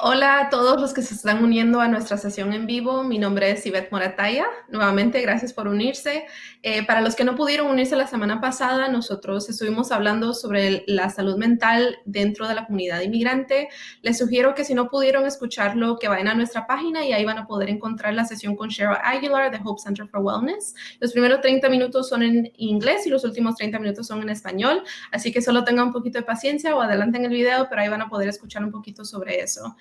Hola a todos los que se están uniendo a nuestra sesión en vivo. Mi nombre es Ivette Morataya. Nuevamente, gracias por unirse. Para los que no pudieron unirse la semana pasada, nosotros estuvimos hablando sobre la salud mental dentro de la comunidad inmigrante. Les sugiero que si no pudieron escucharlo, que vayan a nuestra página y ahí van a poder encontrar la sesión con Cheryl Aguilar de Hope Center for Wellness. Los primeros 30 minutos son en inglés y los últimos 30 minutos son en español, así que solo tengan un poquito de paciencia o adelanten el video, pero ahí van a poder escuchar un poquito sobre eso.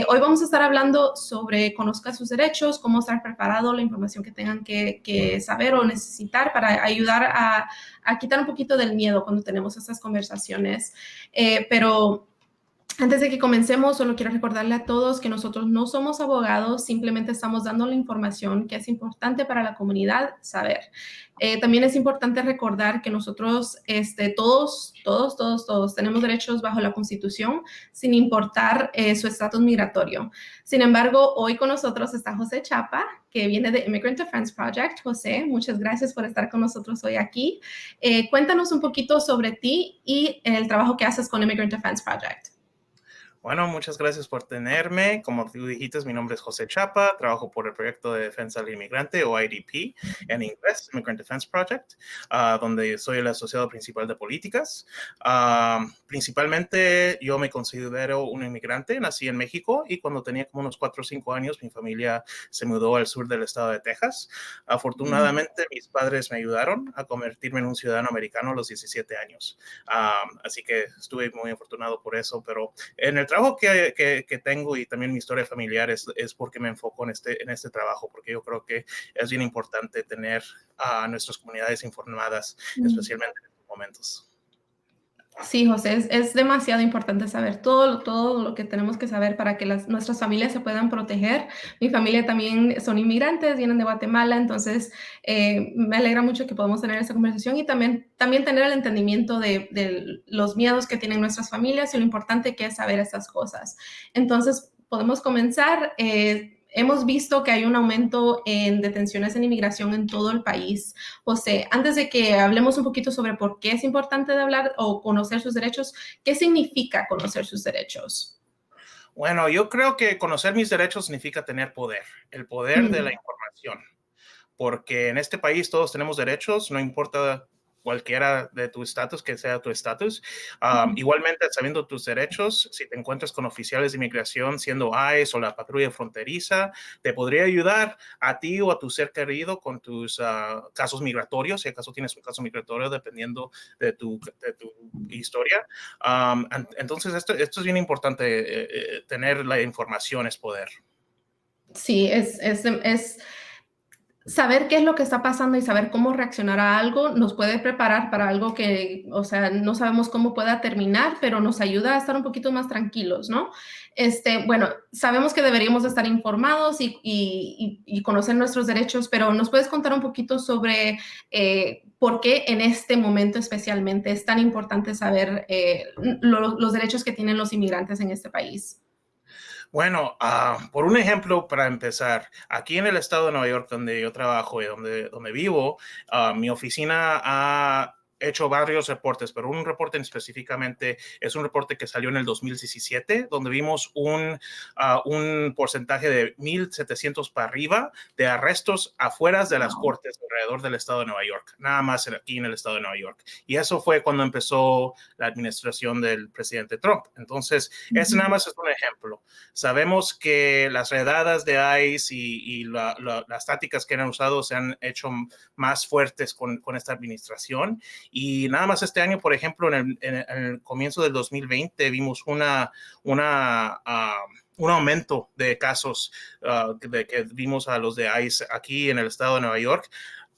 Hoy vamos a estar hablando sobre conozca sus derechos, cómo estar preparado, la información que tengan que saber o necesitar para ayudar a quitar un poquito del miedo cuando tenemos estas conversaciones. Pero antes de que comencemos, solo quiero recordarle a todos que nosotros no somos abogados, simplemente estamos dando la información que es importante para la comunidad saber. También es importante recordar que nosotros, todos tenemos derechos bajo la Constitución, sin importar su estatus migratorio. Sin embargo, hoy con nosotros está José Chapa, que viene de Immigrant Defense Project. José, muchas gracias por estar con nosotros hoy aquí. Cuéntanos un poquito sobre ti y el trabajo que haces con Immigrant Defense Project. Bueno, muchas gracias por tenerme. Como tú dijiste, mi nombre es José Chapa, trabajo por el proyecto de defensa del inmigrante o IDP en inglés, Immigrant Defense Project, donde soy el asociado principal de políticas. Principalmente yo me considero un inmigrante, nací en México y cuando tenía como unos 4 o 5 años mi familia se mudó al sur del estado de Texas. Afortunadamente mis padres me ayudaron a convertirme en un ciudadano americano a los 17 años. Así que estuve muy afortunado por eso, pero en el trabajo que tengo y también mi historia familiar es porque me enfoco en este trabajo, porque yo creo que es bien importante tener a nuestras comunidades informadas, especialmente en estos momentos. Sí, José, es demasiado importante saber todo lo que tenemos que saber para que nuestras familias se puedan proteger. Mi familia también son inmigrantes, vienen de Guatemala, entonces me alegra mucho que podamos tener esta conversación y también tener el entendimiento de los miedos que tienen nuestras familias y lo importante que es saber estas cosas. Entonces, podemos comenzar. Hemos visto que hay un aumento en detenciones en inmigración en todo el país. José, antes de que hablemos un poquito sobre por qué es importante de hablar o conocer sus derechos, ¿qué significa conocer sus derechos? Bueno, yo creo que conocer mis derechos significa tener poder, el poder de la Mm. información, porque en este país todos tenemos derechos, no importa cualquiera de tu estatus, que sea tu estatus. Igualmente, sabiendo tus derechos, si te encuentras con oficiales de inmigración, siendo ICE o la patrulla fronteriza, te podría ayudar a ti o a tu ser querido con tus casos migratorios, si acaso tienes un caso migratorio, dependiendo de tu historia. Entonces, esto es bien importante, tener la información es poder. Sí, es saber qué es lo que está pasando y saber cómo reaccionar a algo nos puede preparar para algo que, o sea, no sabemos cómo pueda terminar, pero nos ayuda a estar un poquito más tranquilos, ¿no? Bueno, sabemos que deberíamos estar informados y conocer nuestros derechos, pero ¿nos puedes contar un poquito sobre por qué en este momento especialmente es tan importante saber los derechos que tienen los inmigrantes en este país? Bueno, por un ejemplo, para empezar, aquí en el estado de Nueva York, donde yo trabajo y donde vivo, mi oficina ha hecho varios reportes, pero un reporte específicamente es un reporte que salió en el 2017, donde vimos un porcentaje de 1,700 para arriba de arrestos afuera de las Wow. cortes alrededor del estado de Nueva York, nada más aquí en el estado de Nueva York. Y eso fue cuando empezó la administración del presidente Trump. Entonces, ese nada más es un ejemplo. Sabemos que las redadas de ICE y las tácticas que han usado se han hecho más fuertes con esta administración. Y nada más este año, por ejemplo, en el comienzo del 2020 vimos un aumento de casos que vimos a los de ICE aquí en el estado de Nueva York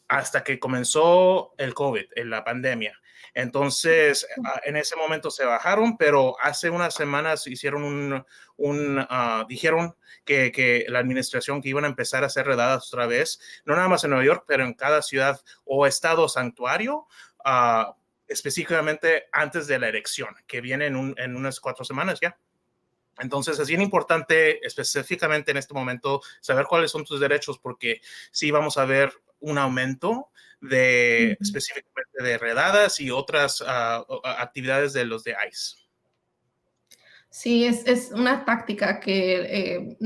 hasta que comenzó el COVID, en la pandemia. Entonces, en ese momento se bajaron, pero hace unas semanas hicieron dijeron que la administración que iban a empezar a hacer redadas otra vez, no nada más en Nueva York, pero en cada ciudad o estado santuario, específicamente antes de la elección, que viene en unas 4 semanas ya. Entonces es bien importante específicamente en este momento saber cuáles son tus derechos porque sí vamos a ver un aumento de específicamente de redadas y otras actividades de los de ICE. Sí, es una táctica que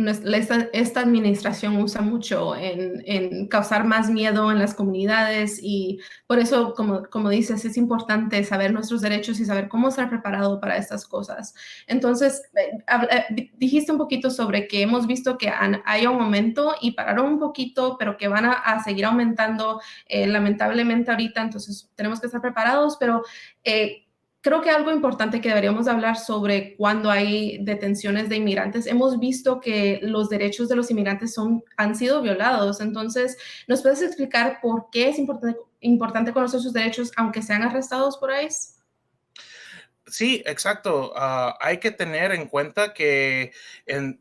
esta administración usa mucho en causar más miedo en las comunidades y por eso, como dices, es importante saber nuestros derechos y saber cómo estar preparado para estas cosas. Entonces, dijiste un poquito sobre que hemos visto que hay un aumento y pararon un poquito, pero que van a seguir aumentando lamentablemente ahorita, entonces tenemos que estar preparados, pero... creo que algo importante que deberíamos hablar sobre cuando hay detenciones de inmigrantes, hemos visto que los derechos de los inmigrantes han sido violados. Entonces, ¿nos puedes explicar por qué es importante conocer sus derechos aunque sean arrestados por ICE? Sí, exacto. Hay que tener en cuenta que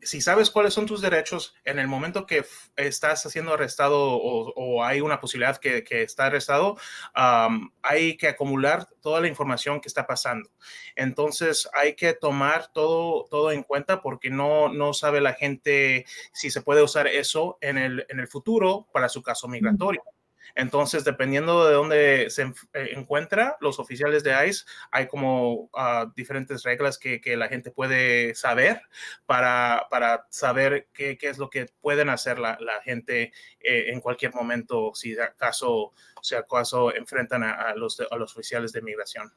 si sabes cuáles son tus derechos, en el momento que estás siendo arrestado o hay una posibilidad que está arrestado, hay que acumular toda la información que está pasando. Entonces, hay que tomar todo en cuenta porque no sabe la gente si se puede usar eso en el futuro para su caso migratorio. Entonces, dependiendo de dónde se encuentra los oficiales de ICE, hay como diferentes reglas que la gente puede saber para saber qué es lo que pueden hacer la gente en cualquier momento si acaso enfrentan a los oficiales de migración.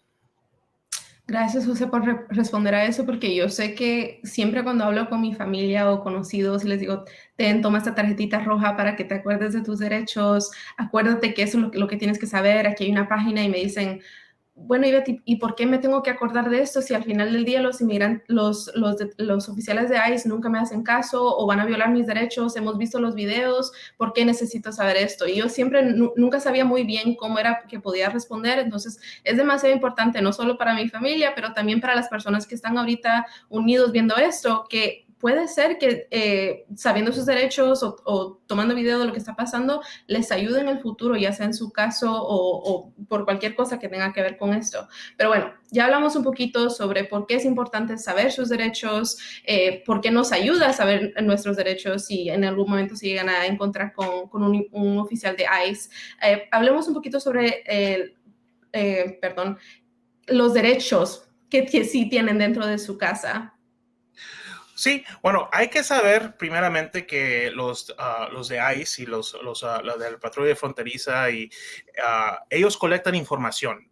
Gracias, José, por responder a eso, porque yo sé que siempre cuando hablo con mi familia o conocidos, les digo, toma esta tarjetita roja para que te acuerdes de tus derechos, acuérdate que eso es lo que tienes que saber, aquí hay una página y me dicen, bueno, Ivette, ¿y por qué me tengo que acordar de esto si al final del día los inmigrantes, los oficiales de ICE nunca me hacen caso o van a violar mis derechos? Hemos visto los videos, ¿por qué necesito saber esto? Y yo siempre nunca sabía muy bien cómo era que podía responder, entonces es demasiado importante, no solo para mi familia, pero también para las personas que están ahorita unidos viendo esto, que puede ser que sabiendo sus derechos o tomando video de lo que está pasando, les ayude en el futuro, ya sea en su caso o por cualquier cosa que tenga que ver con esto. Pero bueno, ya hablamos un poquito sobre por qué es importante saber sus derechos, por qué nos ayuda a saber nuestros derechos si en algún momento se llegan a encontrar con un oficial de ICE. Hablemos un poquito sobre, perdón, los derechos que sí tienen dentro de su casa. Sí, bueno, hay que saber primeramente que los de ICE y los la de la patrulla fronteriza y ellos colectan información.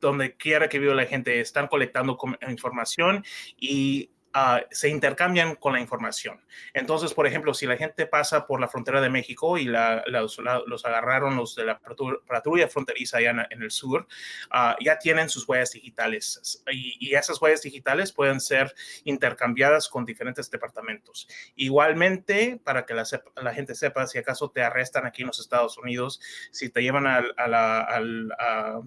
Donde quiera que viva la gente, están colectando información y se intercambian con la información. Entonces, por ejemplo, si la gente pasa por la frontera de México y los agarraron los de la patrulla fronteriza allá en el sur, ya tienen sus huellas digitales y esas huellas digitales pueden ser intercambiadas con diferentes departamentos. Igualmente, para que la gente sepa, si acaso te arrestan aquí en los Estados Unidos, si te llevan a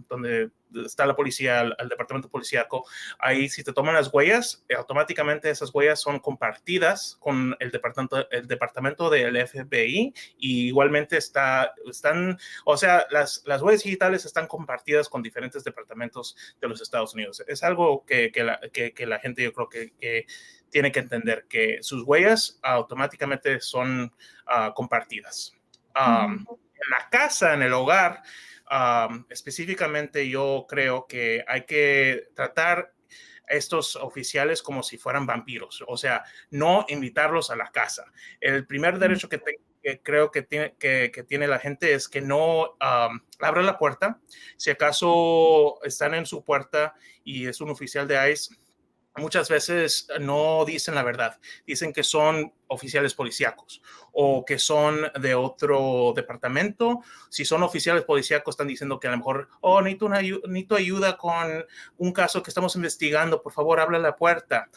donde está la policía, al departamento policíaco, ahí si te toman las huellas, automáticamente esas huellas son compartidas con el departamento del FBI y igualmente o sea, las huellas digitales están compartidas con diferentes departamentos de los Estados Unidos. Es algo que la gente yo creo que tiene que entender, que sus huellas automáticamente son compartidas. En la casa, en el hogar, específicamente yo creo que hay que tratar estos oficiales como si fueran vampiros, o sea, no invitarlos a la casa. El primer derecho que creo que tiene la gente es que no abra la puerta. Si acaso están en su puerta y es un oficial de ICE, muchas veces no dicen la verdad, dicen que son oficiales policíacos o que son de otro departamento. Si son oficiales policíacos, están diciendo que a lo mejor, necesito ayuda con un caso que estamos investigando, por favor, abre la puerta.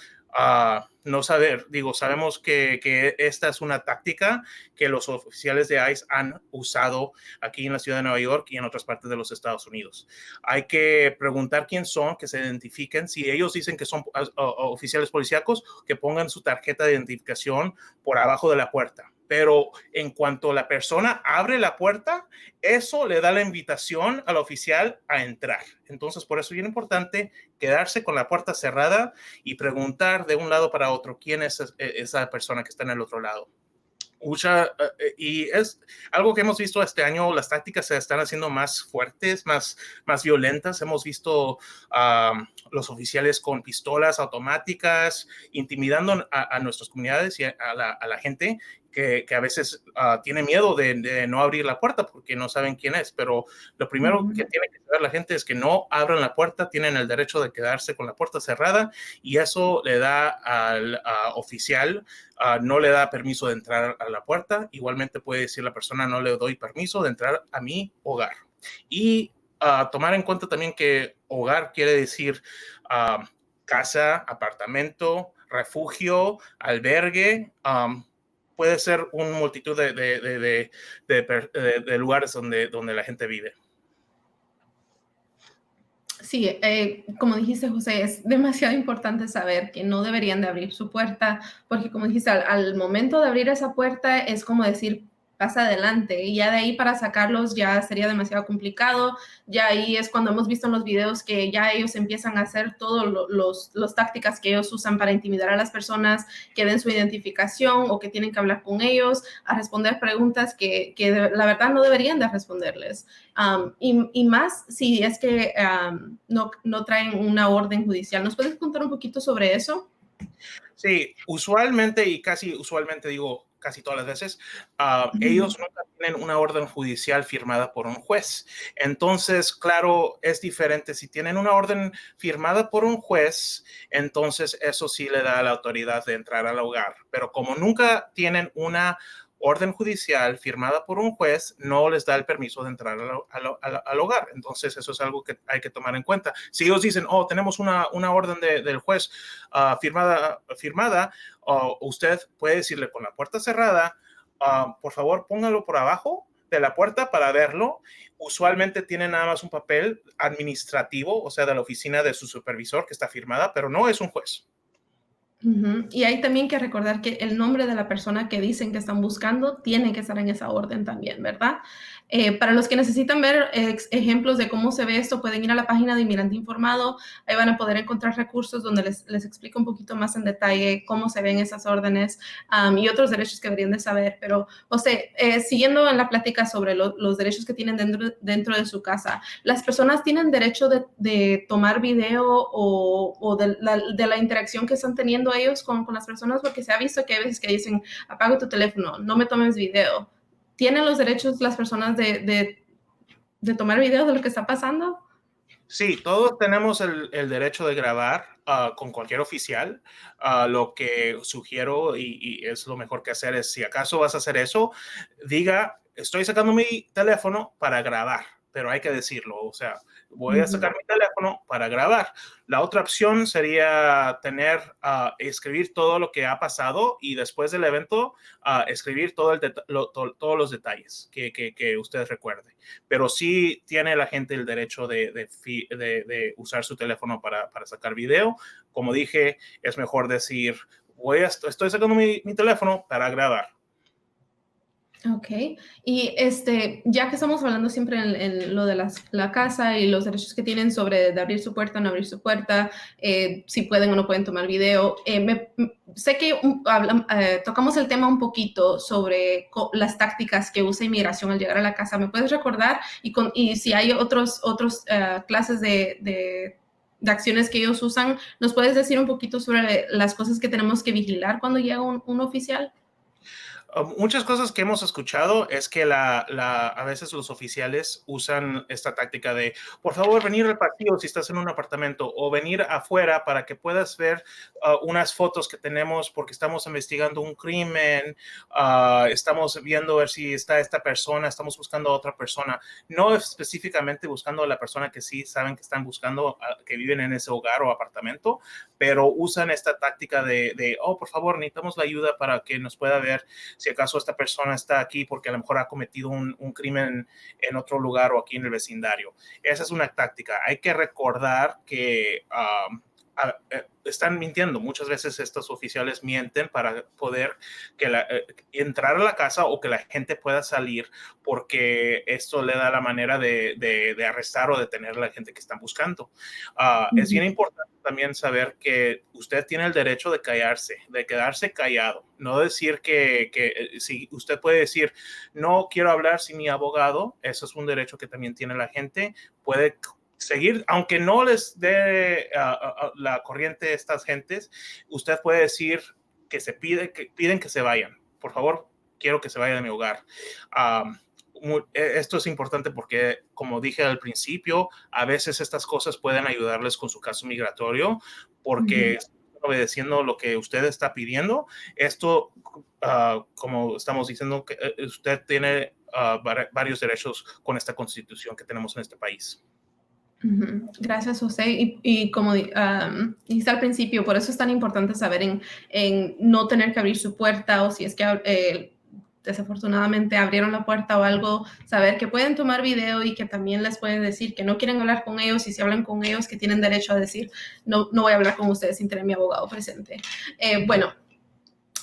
No saber, sabemos que esta es una táctica que los oficiales de ICE han usado aquí en la ciudad de Nueva York y en otras partes de los Estados Unidos. Hay que preguntar quién son, que se identifiquen. Si ellos dicen que son oficiales policíacos, que pongan su tarjeta de identificación por abajo de la puerta. Pero en cuanto la persona abre la puerta, eso le da la invitación al oficial a entrar. Entonces, por eso es bien importante quedarse con la puerta cerrada y preguntar de un lado para otro quién es esa persona que está en el otro lado. Y es algo que hemos visto este año, las tácticas se están haciendo más fuertes, más violentas. Hemos visto los oficiales con pistolas automáticas intimidando a nuestras comunidades y a la gente que a veces tiene miedo de no abrir la puerta porque no saben quién es. Pero lo primero que tiene que saber la gente es que no abran la puerta, tienen el derecho de quedarse con la puerta cerrada y eso le da al oficial, no le da permiso de entrar a la puerta. Igualmente puede decir la persona, no le doy permiso de entrar a mi hogar. Y tomar en cuenta también que hogar quiere decir casa, apartamento, refugio, albergue. Puede ser una multitud de lugares donde la gente vive. Sí, como dijiste, José, es demasiado importante saber que no deberían de abrir su puerta, porque como dijiste, al momento de abrir esa puerta es como decir, pasa adelante, y ya de ahí para sacarlos ya sería demasiado complicado. Ya ahí es cuando hemos visto en los videos que ya ellos empiezan a hacer todas los tácticas que ellos usan para intimidar a las personas, que den su identificación o que tienen que hablar con ellos, a responder preguntas que la verdad no deberían de responderles. Y más si es que no traen una orden judicial. ¿Nos puedes contar un poquito sobre eso? Sí, usualmente y casi usualmente digo casi todas las veces, ellos nunca tienen una orden judicial firmada por un juez. Entonces, claro, es diferente. Si tienen una orden firmada por un juez, entonces eso sí le da la autoridad de entrar al hogar. Pero como nunca tienen una orden judicial firmada por un juez, no les da el permiso de entrar al hogar. Entonces, eso es algo que hay que tomar en cuenta. Si ellos dicen, oh, tenemos una orden del juez firmada, usted puede decirle con la puerta cerrada, por favor, póngalo por abajo de la puerta para verlo. Usualmente tiene nada más un papel administrativo, o sea, de la oficina de su supervisor que está firmada, pero no es un juez. Y hay también que recordar que el nombre de la persona que dicen que están buscando tiene que estar en esa orden también, ¿verdad? Para los que necesitan ver ejemplos de cómo se ve esto, pueden ir a la página de Inmigrante Informado. Ahí van a poder encontrar recursos donde les explico un poquito más en detalle cómo se ven esas órdenes y otros derechos que deberían de saber. Pero, José, siguiendo en la plática sobre los derechos que tienen dentro de su casa, ¿las personas tienen derecho de tomar video o de la interacción que están teniendo ellos con las personas? Porque se ha visto que hay veces que dicen, apaga tu teléfono, no me tomes video. ¿Tienen los derechos las personas de tomar videos de lo que está pasando? Sí, todos tenemos el derecho de grabar con cualquier oficial. Lo que sugiero y es lo mejor que hacer es, si acaso vas a hacer eso, diga, estoy sacando mi teléfono para grabar, pero hay que decirlo, o sea, voy a sacar mi teléfono para grabar. La otra opción sería escribir todo lo que ha pasado y después del evento escribir todos los detalles que usted recuerde. Pero sí tiene la gente el derecho de usar su teléfono para sacar video. Como dije, es mejor decir, estoy sacando mi teléfono para grabar. Ok, y ya que estamos hablando siempre en lo de la casa y los derechos que tienen sobre de abrir su puerta, no abrir su puerta, si pueden o no pueden tomar video, sé que tocamos el tema un poquito sobre las tácticas que usa inmigración al llegar a la casa. ¿Me puedes recordar? Y si hay otros clases de acciones que ellos usan, ¿nos puedes decir un poquito sobre las cosas que tenemos que vigilar cuando llega un oficial? Muchas cosas que hemos escuchado es que a veces los oficiales usan esta táctica de, por favor, venir al patio si estás en un apartamento o venir afuera para que puedas ver unas fotos que tenemos porque estamos investigando un crimen, estamos viendo a ver si está esta persona, estamos buscando a otra persona. No específicamente buscando a la persona que sí saben que están buscando, que viven en ese hogar o apartamento, pero usan esta táctica oh, por favor, necesitamos la ayuda para que nos pueda ver si acaso esta persona está aquí porque a lo mejor ha cometido un crimen en otro lugar o aquí en el vecindario. Esa es una táctica. Hay que recordar que están mintiendo. Muchas veces estos oficiales mienten para poder entrar a la casa o que la gente pueda salir, porque esto le da la manera de arrestar o detener a la gente que están buscando. Es bien importante también saber que usted tiene el derecho de callarse, de quedarse callado. No decir que si usted puede decir, no quiero hablar sin mi abogado, eso es un derecho que también tiene la gente. Puede seguir, aunque no les dé la corriente a estas gentes, usted puede decir que piden que se vayan. Por favor, quiero que se vayan de mi hogar. Esto es importante porque, como dije al principio, a veces estas cosas pueden ayudarles con su caso migratorio porque obedeciendo lo que usted está pidiendo. Esto, como estamos diciendo, que usted tiene varios derechos con esta constitución que tenemos en este país. Gracias, José. Y como dijiste al principio, por eso es tan importante saber en no tener que abrir su puerta, o si es que desafortunadamente abrieron la puerta o algo, saber que pueden tomar video y que también les pueden decir que no quieren hablar con ellos, y si hablan con ellos, que tienen derecho a decir, no voy a hablar con ustedes sin tener mi abogado presente. Bueno,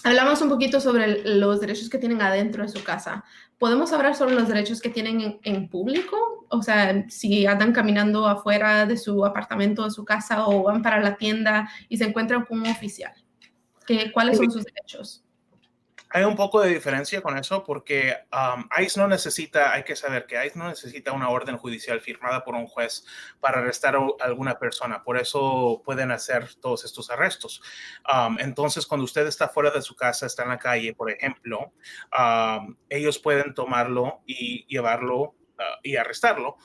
hablamos un poquito sobre los derechos que tienen adentro de su casa. ¿Podemos hablar sobre los derechos que tienen en público? O sea, si andan caminando afuera de su apartamento, de su casa, o van para la tienda y se encuentran con un oficial. ¿Cuáles son sus derechos? Hay un poco de diferencia con eso porque ICE no necesita, hay que saber que ICE no necesita una orden judicial firmada por un juez para arrestar a alguna persona. Por eso pueden hacer todos estos arrestos. Entonces, cuando usted está fuera de su casa, está en la calle, por ejemplo, ellos pueden tomarlo y llevarlo y arrestarlo.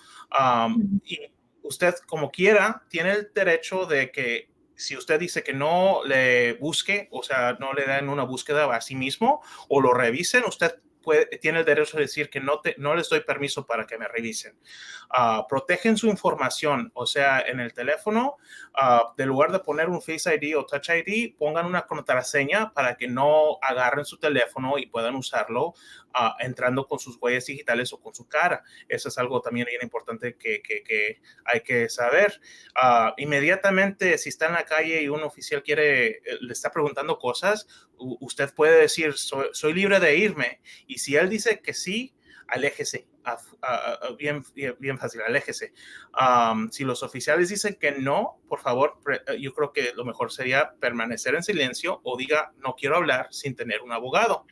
Y usted, como quiera, tiene el derecho de que si usted dice que no le busque, o sea, no le den una búsqueda a sí mismo o lo revisen, usted tiene el derecho de decir que no les doy permiso para que me revisen. Protegen su información, o sea, en el teléfono, de lugar de poner un Face ID o Touch ID, pongan una contraseña para que no agarren su teléfono y puedan usarlo entrando con sus huellas digitales o con su cara. Eso es algo también bien importante que hay que saber. Inmediatamente, si está en la calle y un oficial le está preguntando cosas, usted puede decir, soy libre de irme. Y si él dice que sí, aléjese. Bien fácil, aléjese. Si los oficiales dicen que no, por favor, yo creo que lo mejor sería permanecer en silencio o diga, no quiero hablar sin tener un abogado.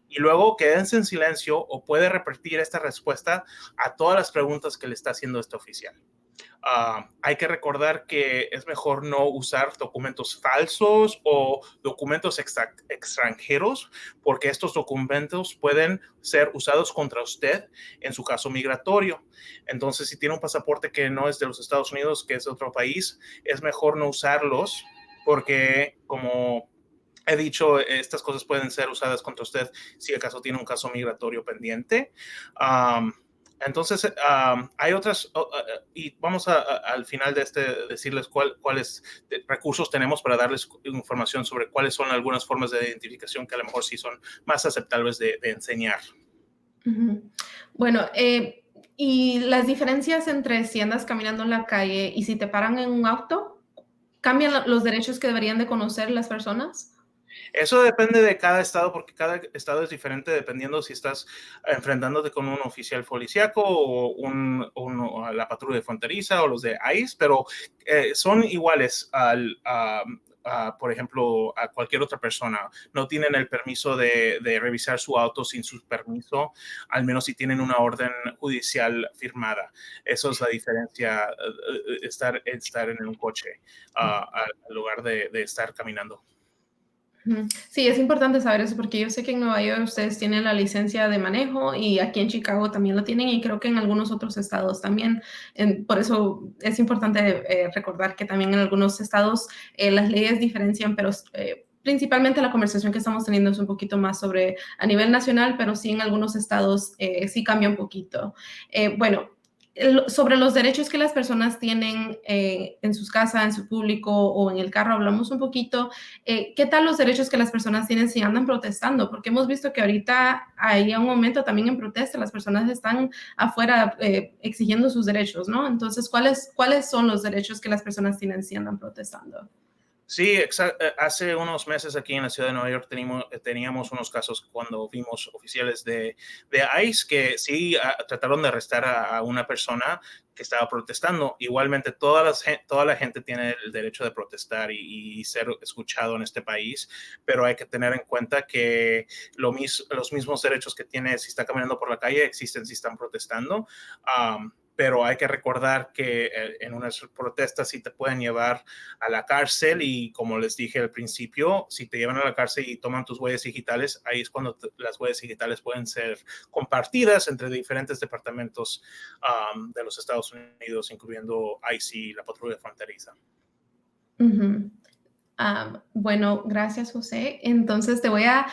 Y luego quédense en silencio o puede repetir esta respuesta a todas las preguntas que le está haciendo este oficial. Hay que recordar que es mejor no usar documentos falsos o documentos extranjeros, porque estos documentos pueden ser usados contra usted en su caso migratorio. Entonces, si tiene un pasaporte que no es de los Estados Unidos, que es de otro país, es mejor no usarlos, porque como he dicho, estas cosas pueden ser usadas contra usted si acaso tiene un caso migratorio pendiente. Entonces, hay otras, y vamos al final de decirles cuáles recursos tenemos para darles información sobre cuáles son algunas formas de identificación que a lo mejor sí son más aceptables de enseñar. Bueno, y las diferencias entre si andas caminando en la calle y si te paran en un auto, ¿cambian los derechos que deberían de conocer las personas? Eso depende de cada estado, porque cada estado es diferente dependiendo si estás enfrentándote con un oficial policíaco o la patrulla fronteriza o los de ICE, pero son iguales por ejemplo, a cualquier otra persona. No tienen el permiso de revisar su auto sin su permiso, al menos si tienen una orden judicial firmada. Eso es la diferencia, estar en un coche en lugar de estar caminando. Sí, es importante saber eso porque yo sé que en Nueva York ustedes tienen la licencia de manejo y aquí en Chicago también lo tienen y creo que en algunos otros estados también. Por eso es importante recordar que también en algunos estados las leyes diferencian, pero principalmente la conversación que estamos teniendo es un poquito más sobre a nivel nacional, pero sí en algunos estados sí cambia un poquito. Bueno, sobre los derechos que las personas tienen en sus casas, en su público o en el carro, hablamos un poquito. ¿Qué tal los derechos que las personas tienen si andan protestando? Porque hemos visto que ahorita hay un momento también en protesta, las personas están afuera exigiendo sus derechos, ¿no? Entonces, ¿cuáles son los derechos que las personas tienen si andan protestando? Sí, hace unos meses aquí en la ciudad de Nueva York teníamos unos casos cuando vimos oficiales de ICE que sí trataron de arrestar a una persona que estaba protestando. Igualmente, toda la gente tiene el derecho de protestar y ser escuchado en este país, pero hay que tener en cuenta que los mismos derechos que tiene si está caminando por la calle existen si están protestando. Pero hay que recordar que en unas protestas sí te pueden llevar a la cárcel y como les dije al principio, si te llevan a la cárcel y toman tus huellas digitales, ahí es cuando las huellas digitales pueden ser compartidas entre diferentes departamentos de los Estados Unidos, incluyendo ICE y la patrulla fronteriza. Ujú. Bueno, gracias, José. Entonces te voy a,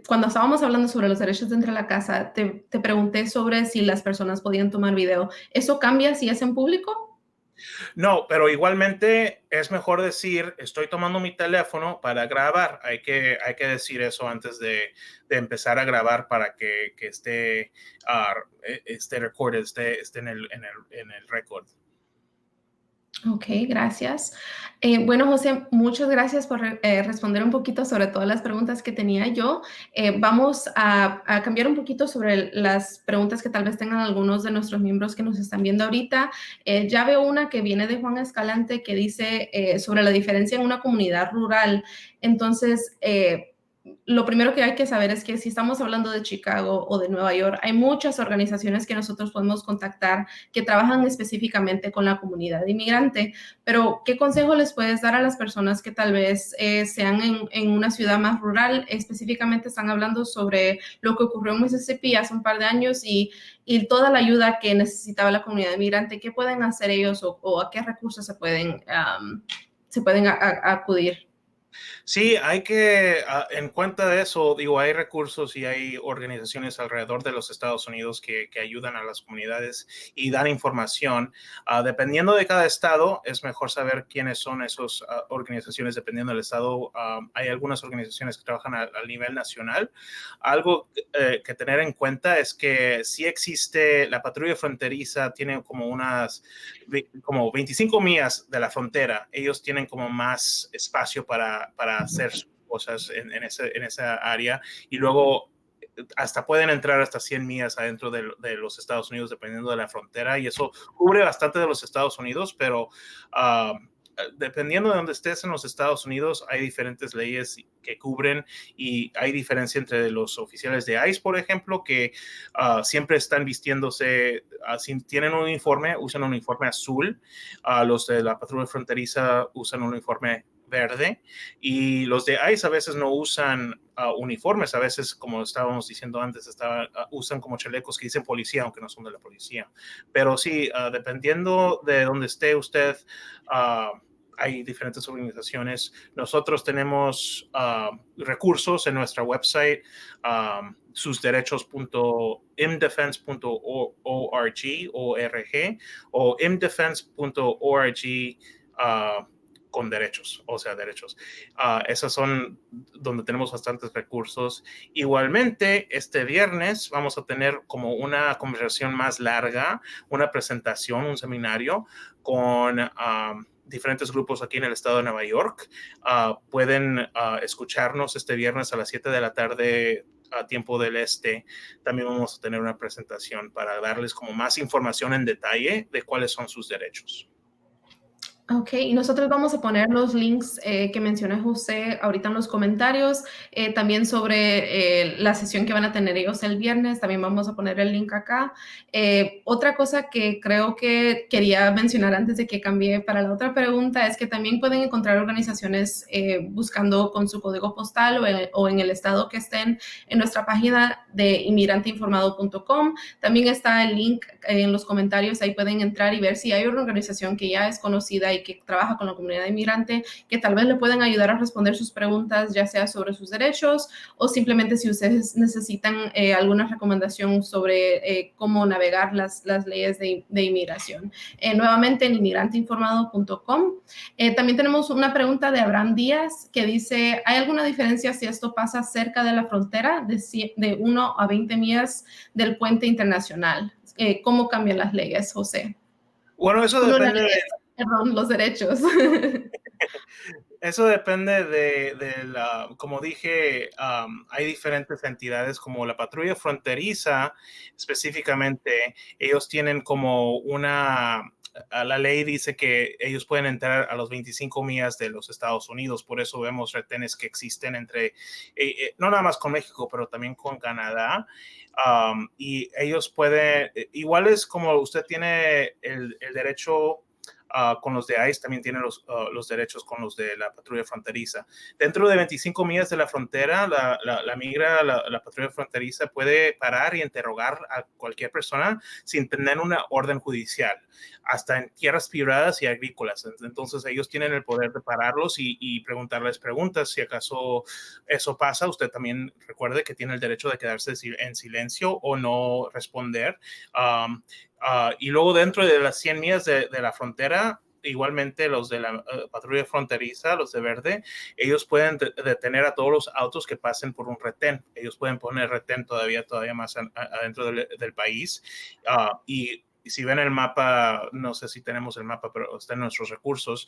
cuando estábamos hablando sobre los derechos dentro de la casa, te pregunté sobre si las personas podían tomar video. ¿Eso cambia si es en público? No, pero igualmente es mejor decir, estoy tomando mi teléfono para grabar. Hay que decir eso antes de empezar a grabar para que esté recorded, esté en el récord. Ok, gracias. Bueno, José, muchas gracias por responder un poquito sobre todas las preguntas que tenía yo. Vamos a cambiar un poquito sobre las preguntas que tal vez tengan algunos de nuestros miembros que nos están viendo ahorita. Ya veo una que viene de Juan Escalante que dice sobre la diferencia en una comunidad rural. Entonces, lo primero que hay que saber es que si estamos hablando de Chicago o de Nueva York, hay muchas organizaciones que nosotros podemos contactar que trabajan específicamente con la comunidad inmigrante. Pero, ¿qué consejo les puedes dar a las personas que tal vez sean en una ciudad más rural? Específicamente están hablando sobre lo que ocurrió en Mississippi hace un par de años y toda la ayuda que necesitaba la comunidad inmigrante. ¿Qué pueden hacer ellos o a qué recursos se pueden acudir? Sí, hay que, en cuenta de eso, digo, hay recursos y hay organizaciones alrededor de los Estados Unidos que ayudan a las comunidades y dan información. Dependiendo de cada estado, es mejor saber quiénes son esas organizaciones, dependiendo del estado. Hay algunas organizaciones que trabajan a nivel nacional. Algo que tener en cuenta es que sí existe, la patrulla fronteriza tiene como 25 millas de la frontera. Ellos tienen como más espacio para hacer cosas en esa área y luego hasta pueden entrar hasta 100 millas adentro de los Estados Unidos dependiendo de la frontera y eso cubre bastante de los Estados Unidos, pero dependiendo de donde estés en los Estados Unidos, hay diferentes leyes que cubren y hay diferencia entre los oficiales de ICE, por ejemplo, que siempre están vistiéndose, si tienen un uniforme, usan un uniforme azul, los de la patrulla fronteriza usan un uniforme verde y los de ICE a veces no usan uniformes, a veces como estábamos diciendo antes, usan como chalecos que dicen policía, aunque no son de la policía. Pero sí, dependiendo de donde esté usted, hay diferentes organizaciones. Nosotros tenemos recursos en nuestra website, susderechos.imdefense.org o imdefense.org con derechos, o sea, derechos. Esas son donde tenemos bastantes recursos. Igualmente, este viernes vamos a tener como una conversación más larga, una presentación, un seminario con diferentes grupos aquí en el estado de Nueva York. Pueden escucharnos este viernes a las 7 de la tarde a tiempo del este. También vamos a tener una presentación para darles como más información en detalle de cuáles son sus derechos. Ok, y nosotros vamos a poner los links que mencionó José ahorita en los comentarios, también sobre la sesión que van a tener ellos el viernes, también vamos a poner el link acá. Otra cosa que creo que quería mencionar antes de que cambie para la otra pregunta es que también pueden encontrar organizaciones buscando con su código postal o en el estado que estén en nuestra página de inmigranteinformado.com. También está el link en los comentarios, ahí pueden entrar y ver si hay una organización que ya es conocida y que trabaja con la comunidad inmigrante, que tal vez le pueden ayudar a responder sus preguntas, ya sea sobre sus derechos o simplemente si ustedes necesitan alguna recomendación sobre cómo navegar las leyes de inmigración. Nuevamente en inmigranteinformado.com. También tenemos una pregunta de Abraham Díaz que dice, ¿hay alguna diferencia si esto pasa cerca de la frontera de 1 a 20 millas del puente internacional? ¿Cómo cambian las leyes, José? Bueno, eso depende de... Perdón, los derechos. Eso depende como dije, hay diferentes entidades como la patrulla fronteriza, específicamente, ellos tienen como la ley dice que ellos pueden entrar a los 25 millas de los Estados Unidos, por eso vemos retenes que existen no nada más con México, pero también con Canadá. Y ellos pueden, igual es como usted tiene el derecho con los de ICE, también tienen los derechos con los de la patrulla fronteriza. Dentro de 25 millas de la frontera, la patrulla fronteriza puede parar y interrogar a cualquier persona sin tener una orden judicial, hasta en tierras privadas y agrícolas. Entonces ellos tienen el poder de pararlos y preguntarles preguntas. Si acaso eso pasa, usted también recuerde que tiene el derecho de quedarse en silencio o no responder. Y luego dentro de las 100 millas de la frontera, igualmente los de la patrulla fronteriza, los de verde, ellos pueden detener a todos los autos que pasen por un retén. Ellos pueden poner retén todavía más adentro del país. Y si ven el mapa, no sé si tenemos el mapa, pero está en nuestros recursos,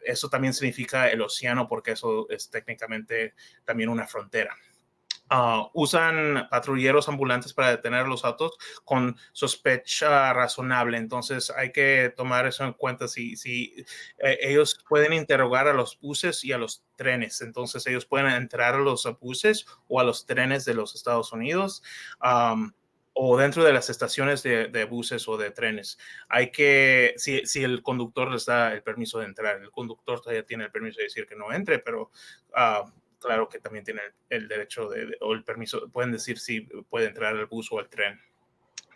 eso también significa el océano, porque eso es técnicamente también una frontera. Usan patrulleros ambulantes para detener los autos con sospecha razonable. Entonces hay que tomar eso en cuenta. Si ellos pueden interrogar a los buses y a los trenes, entonces ellos pueden entrar a los buses o a los trenes de los Estados Unidos. O dentro de las estaciones de buses o de trenes. Si el conductor les da el permiso de entrar, el conductor todavía tiene el permiso de decir que no entre, pero claro que también tiene el derecho o el permiso, pueden decir si puede entrar al bus o al tren.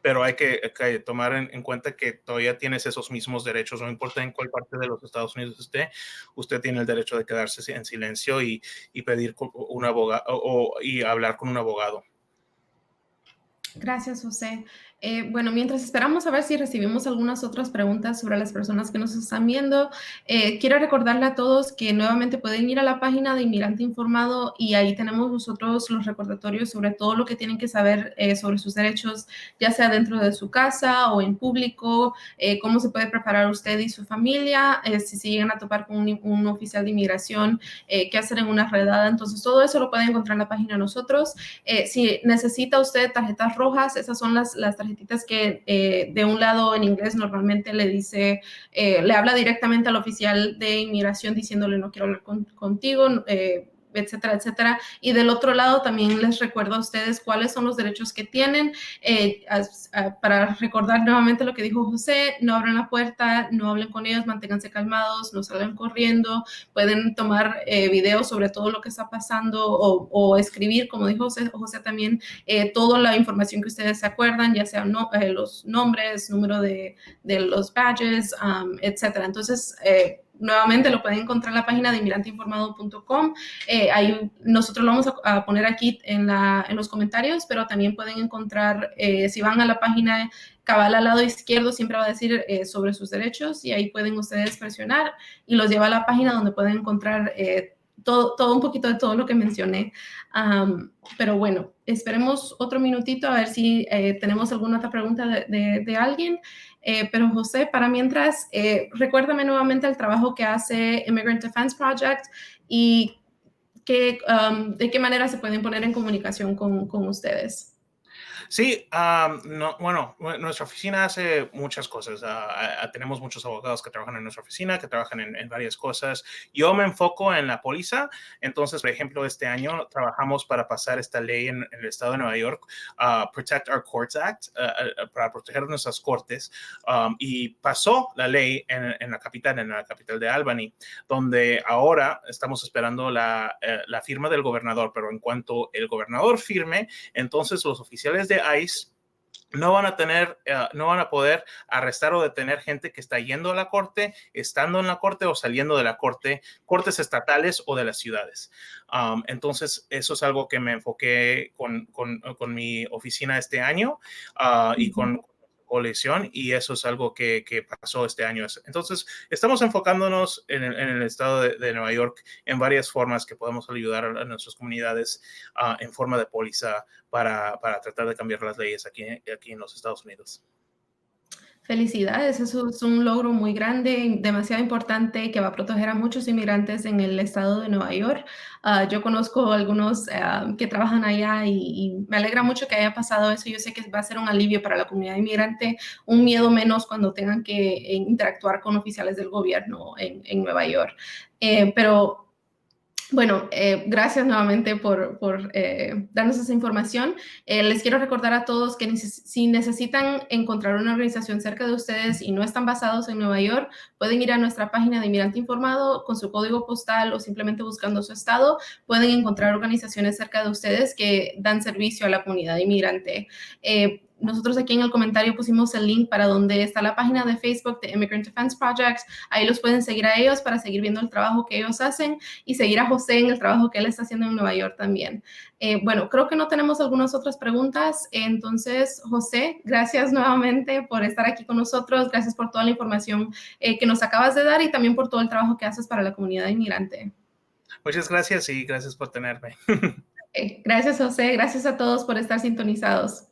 Pero hay que tomar en cuenta que todavía tienes esos mismos derechos, no importa en cuál parte de los Estados Unidos esté, usted tiene el derecho de quedarse en silencio y pedir un abogado y hablar con un abogado. Gracias, José. Bueno, mientras esperamos a ver si recibimos algunas otras preguntas sobre las personas que nos están viendo, quiero recordarle a todos que nuevamente pueden ir a la página de Inmigrante Informado y ahí tenemos nosotros los recordatorios sobre todo lo que tienen que saber sobre sus derechos, ya sea dentro de su casa o en público, cómo se puede preparar usted y su familia, si se llegan a topar con un oficial de inmigración, qué hacer en una redada. Entonces, todo eso lo pueden encontrar en la página de nosotros. Si necesita usted tarjetas rojas, esas son las tarjetitas que de un lado en inglés normalmente le dice, le habla directamente al oficial de inmigración diciéndole no quiero hablar contigo, etcétera, etcétera. Y del otro lado también les recuerdo a ustedes cuáles son los derechos que tienen. Para recordar nuevamente lo que dijo José, no abran la puerta, no hablen con ellos, manténganse calmados, no salgan corriendo, pueden tomar videos sobre todo lo que está pasando o escribir, como dijo José también, toda la información que ustedes se acuerdan, ya sea los nombres, número de los badges, etcétera. Entonces, nuevamente lo pueden encontrar en la página de inmigranteinformado.com. Ahí nosotros lo vamos a poner aquí en los comentarios, pero también pueden encontrar, si van a la página cabal al lado izquierdo, siempre va a decir sobre sus derechos y ahí pueden ustedes presionar y los lleva a la página donde pueden encontrar todo un poquito de todo lo que mencioné. Pero bueno, esperemos otro minutito a ver si tenemos alguna otra pregunta de alguien. Pero José, para mientras, recuérdame nuevamente el trabajo que hace Immigrant Defense Project y de qué manera se pueden poner en comunicación con ustedes. Sí, bueno, nuestra oficina hace muchas cosas. Tenemos muchos abogados que trabajan en nuestra oficina, que trabajan en varias cosas. Yo me enfoco en la póliza. Entonces, por ejemplo, este año trabajamos para pasar esta ley en el estado de Nueva York, Protect Our Courts Act, para proteger nuestras cortes. Y pasó la ley en la capital de Albany, donde ahora estamos esperando la firma del gobernador. Pero en cuanto el gobernador firme, entonces los oficiales de ICE no van a poder arrestar o detener gente que está yendo a la corte, estando en la corte o saliendo de la corte, cortes estatales o de las ciudades. Entonces, eso es algo que me enfoqué con mi oficina este año y con colección, y eso es algo que pasó este año. Entonces, estamos enfocándonos en el estado de Nueva York en varias formas que podemos ayudar a nuestras comunidades en forma de póliza para tratar de cambiar las leyes aquí en los Estados Unidos. Felicidades, eso es un logro muy grande, demasiado importante que va a proteger a muchos inmigrantes en el estado de Nueva York. Yo conozco algunos que trabajan allá y me alegra mucho que haya pasado eso. Yo sé que va a ser un alivio para la comunidad inmigrante, un miedo menos cuando tengan que interactuar con oficiales del gobierno en Nueva York. Pero bueno, gracias nuevamente por darnos esa información. Les quiero recordar a todos que si necesitan encontrar una organización cerca de ustedes y no están basados en Nueva York, pueden ir a nuestra página de Inmigrante Informado con su código postal o simplemente buscando su estado. Pueden encontrar organizaciones cerca de ustedes que dan servicio a la comunidad inmigrante. Nosotros aquí en el comentario pusimos el link para donde está la página de Facebook de Immigrant Defense Projects. Ahí los pueden seguir a ellos para seguir viendo el trabajo que ellos hacen y seguir a José en el trabajo que él está haciendo en Nueva York también. Bueno, creo que no tenemos algunas otras preguntas. Entonces, José, gracias nuevamente por estar aquí con nosotros. Gracias por toda la información que nos acabas de dar y también por todo el trabajo que haces para la comunidad inmigrante. Muchas gracias y gracias por tenerme. Gracias, José. Gracias a todos por estar sintonizados.